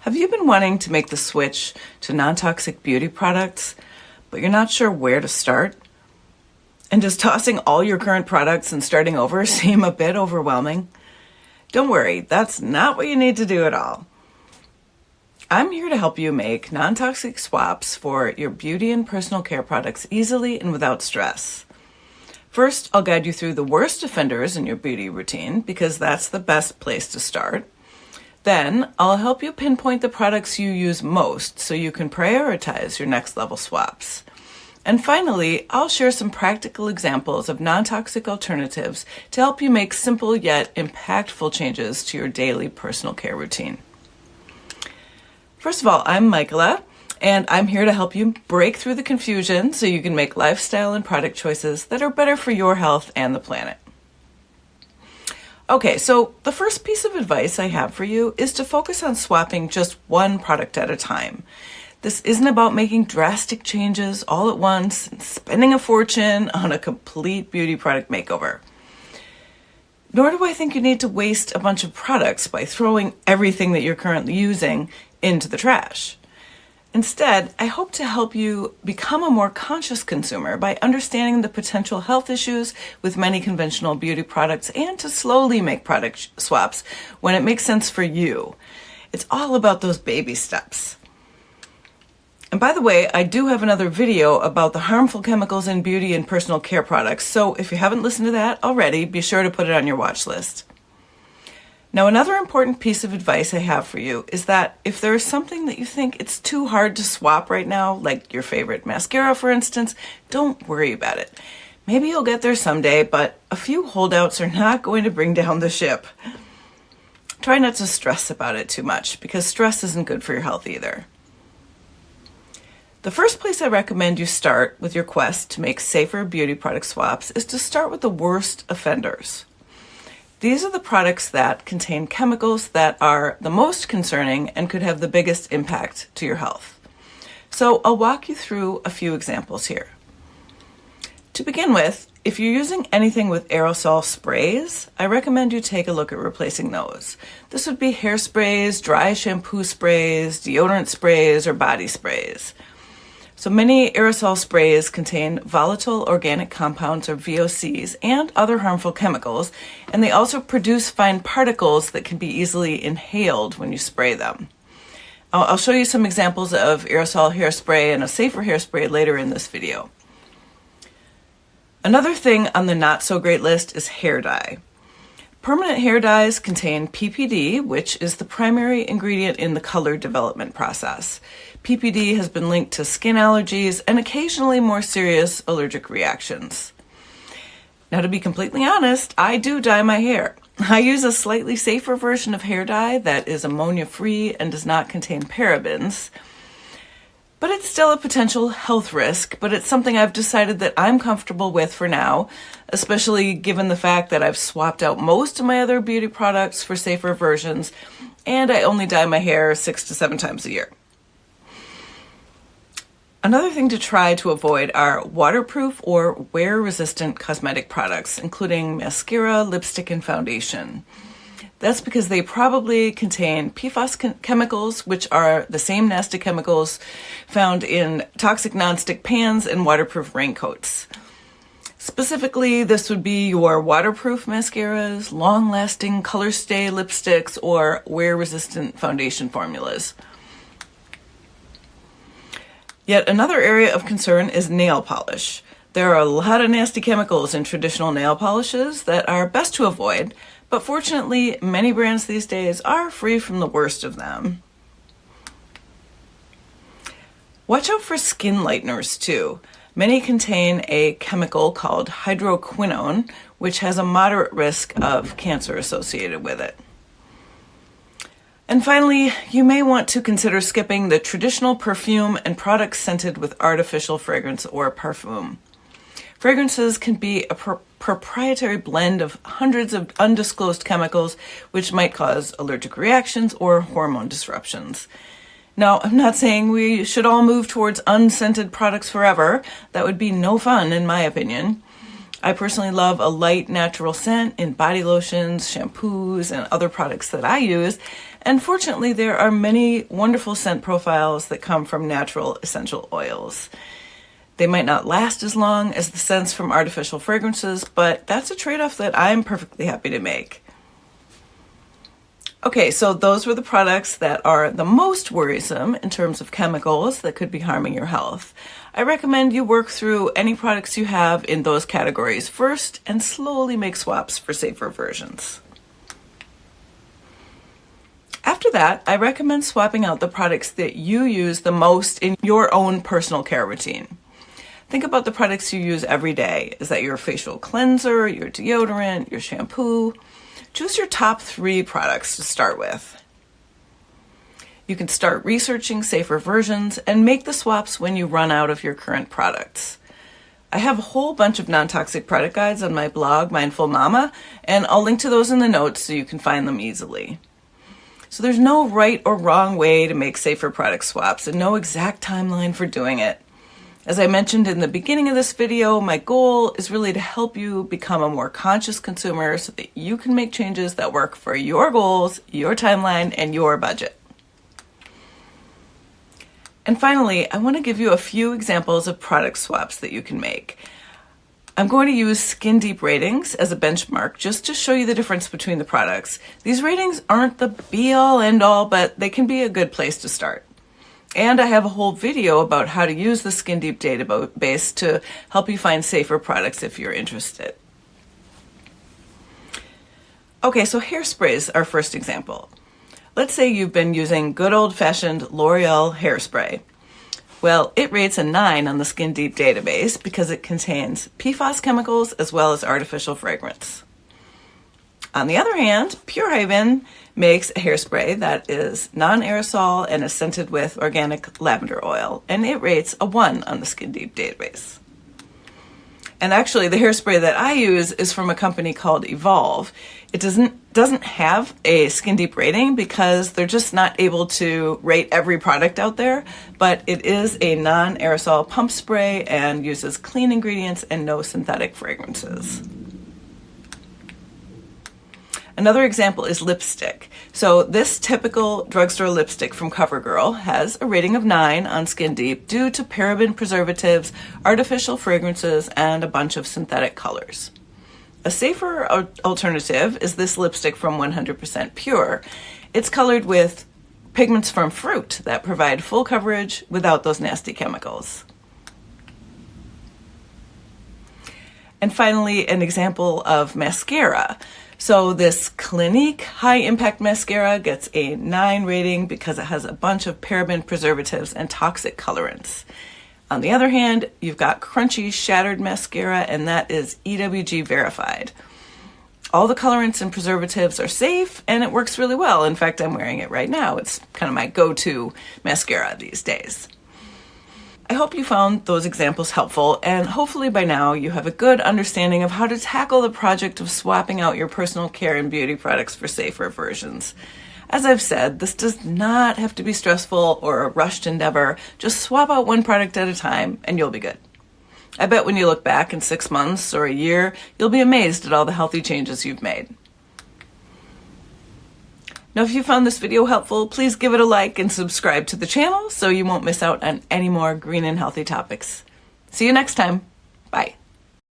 Have you been wanting to make the switch to non-toxic beauty products, but you're not sure where to start? And does tossing all your current products and starting over seem a bit overwhelming? Don't worry, that's not what you need to do at all. I'm here to help you make non-toxic swaps for your beauty and personal care products easily and without stress. First, I'll guide you through the worst offenders in your beauty routine because that's the best place to start. Then, I'll help you pinpoint the products you use most so you can prioritize your next level swaps. And finally, I'll share some practical examples of non-toxic alternatives to help you make simple yet impactful changes to your daily personal care routine. First of all, I'm Micaela, and I'm here to help you break through the confusion so you can make lifestyle and product choices that are better for your health and the planet. Okay, so the first piece of advice I have for you is to focus on swapping just one product at a time. This isn't about making drastic changes all at once and spending a fortune on a complete beauty product makeover. Nor do I think you need to waste a bunch of products by throwing everything that you're currently using into the trash. Instead, I hope to help you become a more conscious consumer by understanding the potential health issues with many conventional beauty products and to slowly make product swaps when it makes sense for you. It's all about those baby steps. And by the way, I do have another video about the harmful chemicals in beauty and personal care products, so if you haven't listened to that already, be sure to put it on your watch list. Now, another important piece of advice I have for you is that if there is something that you think it's too hard to swap right now, like your favorite mascara, for instance, don't worry about it. Maybe you'll get there someday, but a few holdouts are not going to bring down the ship. Try not to stress about it too much, because stress isn't good for your health either. The first place I recommend you start with your quest to make safer beauty product swaps is to start with the worst offenders. These are the products that contain chemicals that are the most concerning and could have the biggest impact to your health. So I'll walk you through a few examples here. To begin with, if you're using anything with aerosol sprays, I recommend you take a look at replacing those. This would be hairsprays, dry shampoo sprays, deodorant sprays, or body sprays. So many aerosol sprays contain volatile organic compounds, or VOCs, and other harmful chemicals, and they also produce fine particles that can be easily inhaled when you spray them. I'll show you some examples of aerosol hairspray and a safer hairspray later in this video. Another thing on the not so great list is hair dye. Permanent hair dyes contain PPD, which is the primary ingredient in the color development process. PPD has been linked to skin allergies and occasionally more serious allergic reactions. Now, to be completely honest, I do dye my hair. I use a slightly safer version of hair dye that is ammonia-free and does not contain parabens. But it's still a potential health risk, but it's something I've decided that I'm comfortable with for now, especially given the fact that I've swapped out most of my other beauty products for safer versions, and I only dye my hair 6 to 7 times a year. Another thing to try to avoid are waterproof or wear-resistant cosmetic products, including mascara, lipstick, and foundation. That's because they probably contain PFAS chemicals, which are the same nasty chemicals found in toxic nonstick pans and waterproof raincoats. Specifically, this would be your waterproof mascaras, long-lasting color stay lipsticks, or wear-resistant foundation formulas. Yet another area of concern is nail polish. There are a lot of nasty chemicals in traditional nail polishes that are best to avoid, but fortunately, many brands these days are free from the worst of them. Watch out for skin lighteners too. Many contain a chemical called hydroquinone, which has a moderate risk of cancer associated with it. And finally, you may want to consider skipping the traditional perfume and products scented with artificial fragrance or parfum. Fragrances can be a proprietary blend of hundreds of undisclosed chemicals, which might cause allergic reactions or hormone disruptions. Now, I'm not saying we should all move towards unscented products forever. That would be no fun, in my opinion. I personally love a light natural scent in body lotions, shampoos, and other products that I use. And fortunately, there are many wonderful scent profiles that come from natural essential oils. They might not last as long as the scents from artificial fragrances, but that's a trade-off that I'm perfectly happy to make. Okay, so those were the products that are the most worrisome in terms of chemicals that could be harming your health. I recommend you work through any products you have in those categories first and slowly make swaps for safer versions. After that, I recommend swapping out the products that you use the most in your own personal care routine. Think about the products you use every day. Is that your facial cleanser, your deodorant, your shampoo? Choose your top 3 products to start with. You can start researching safer versions and make the swaps when you run out of your current products. I have a whole bunch of non-toxic product guides on my blog, Mindful Mama, and I'll link to those in the notes so you can find them easily. So there's no right or wrong way to make safer product swaps and no exact timeline for doing it. As I mentioned in the beginning of this video, my goal is really to help you become a more conscious consumer so that you can make changes that work for your goals, your timeline, and your budget. And finally, I want to give you a few examples of product swaps that you can make. I'm going to use Skin Deep ratings as a benchmark just to show you the difference between the products. These ratings aren't the be-all, end-all, but they can be a good place to start. And I have a whole video about how to use the Skin Deep database to help you find safer products if you're interested. Okay, so hairspray is our first example. Let's say you've been using good old-fashioned L'Oreal hairspray. Well, it rates a 9 on the Skin Deep database because it contains PFAS chemicals as well as artificial fragrance. On the other hand, Pure Haven makes a hairspray that is non-aerosol and is scented with organic lavender oil, and it rates a 1 on the Skin Deep database. And actually, the hairspray that I use is from a company called Evolve. It doesn't have a Skin Deep rating because they're just not able to rate every product out there, but it is a non-aerosol pump spray and uses clean ingredients and no synthetic fragrances. Another example is lipstick. So this typical drugstore lipstick from CoverGirl has a rating of 9 on Skin Deep due to paraben preservatives, artificial fragrances, and a bunch of synthetic colors. A safer alternative is this lipstick from 100% Pure. It's colored with pigments from fruit that provide full coverage without those nasty chemicals. And finally, an example of mascara. So this Clinique High Impact Mascara gets a 9 rating because it has a bunch of paraben preservatives and toxic colorants. On the other hand, you've got Crunchy Shattered Mascara, and that is EWG verified. All the colorants and preservatives are safe, and it works really well. In fact, I'm wearing it right now. It's kind of my go-to mascara these days. I hope you found those examples helpful, and hopefully by now you have a good understanding of how to tackle the project of swapping out your personal care and beauty products for safer versions. As I've said, this does not have to be stressful or a rushed endeavor. Just swap out one product at a time and you'll be good. I bet when you look back in 6 months or a year, you'll be amazed at all the healthy changes you've made. Now, if you found this video helpful, please give it a like and subscribe to the channel so you won't miss out on any more green and healthy topics. See you next time. Bye.